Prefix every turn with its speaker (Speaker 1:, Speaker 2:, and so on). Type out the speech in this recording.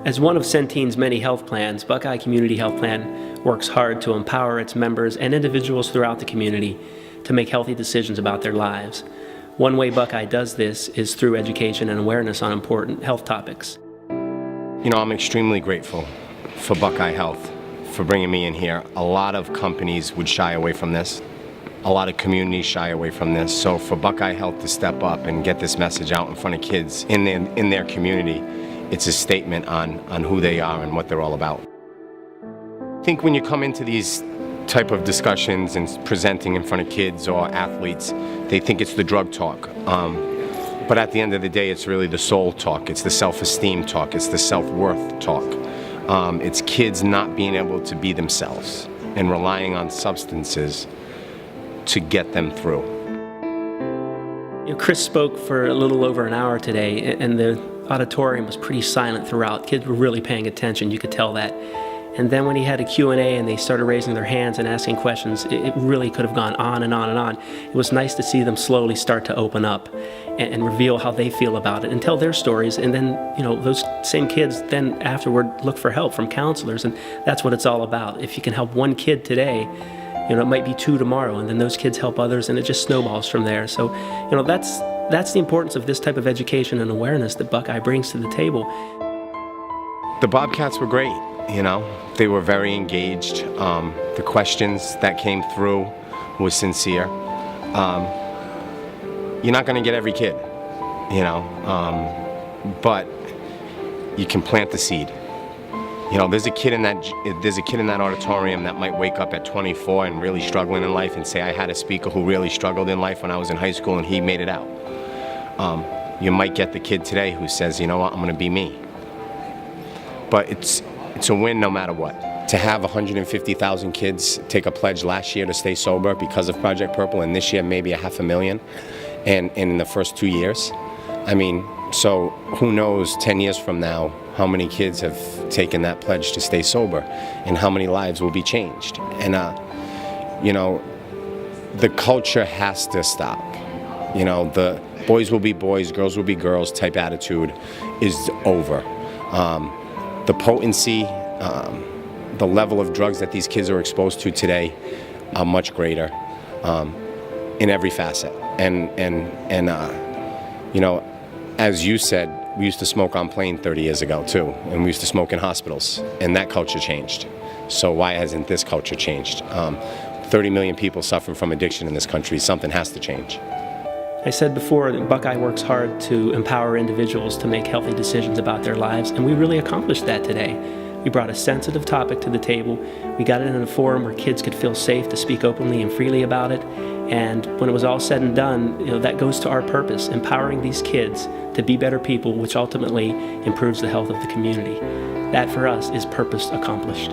Speaker 1: As one of Centene's many health plans, Buckeye Community Health Plan works hard to empower its members and individuals throughout the community to make healthy decisions about their lives. One way Buckeye does this is through education and awareness on important health topics.
Speaker 2: You know, I'm extremely grateful for Buckeye Health for bringing me in here. A lot of companies would shy away from this. A lot of communities shy away from this. So for Buckeye Health to step up and get this message out in front of kids in their community, it's a statement on who they are and what they're all about. I think when you come into these type of discussions and presenting in front of kids or athletes, they think it's the drug talk. But at the end of the day, it's really the soul talk. It's the self-esteem talk. It's the self-worth talk. It's kids not being able to be themselves and relying on substances to get them through.
Speaker 1: You know, Chris spoke for a little over an hour today, and the auditorium was pretty silent throughout. Kids were really paying attention, you could tell that. And then when he had a Q&A and they started raising their hands and asking questions, it really could have gone on and on and on. It was nice to see them slowly start to open up and reveal how they feel about it and tell their stories. And then, you know, those same kids then afterward look for help from counselors, and that's what it's all about. If you can help one kid today, you know, it might be two tomorrow, and then those kids help others, and it just snowballs from there. So, you know, that's the importance of this type of education and awareness that Buckeye brings to the table.
Speaker 2: The Bobcats were great, you know. They were very engaged. The questions that came through was sincere. You're not going to get every kid, you know, but you can plant the seed. You know, there's a kid in that auditorium that might wake up at 24 and really struggling in life and say, I had a speaker who really struggled in life when I was in high school and he made it out. You might get the kid today who says, you know what, I'm going to be me. But it's a win no matter what. To have 150,000 kids take a pledge last year to stay sober because of Project Purple, and this year maybe 500,000, and in the first 2 years, I mean, so who knows 10 years from now how many kids have taken that pledge to stay sober and how many lives will be changed. And you know, the culture has to stop. You know, the boys will be boys, girls will be girls type attitude is over. The potency, the level of drugs that these kids are exposed to today are much greater in every facet. And you know, as you said, we used to smoke on plane 30 years ago too, and we used to smoke in hospitals, and that culture changed. So why hasn't this culture changed? 30 million people suffering from addiction in this country. Something has to change.
Speaker 1: I said before that Buckeye works hard to empower individuals to make healthy decisions about their lives, and we really accomplished that today. We brought a sensitive topic to the table. We got it in a forum where kids could feel safe to speak openly and freely about it. And when it was all said and done, you know, that goes to our purpose, empowering these kids to be better people, which ultimately improves the health of the community. That for us is purpose accomplished.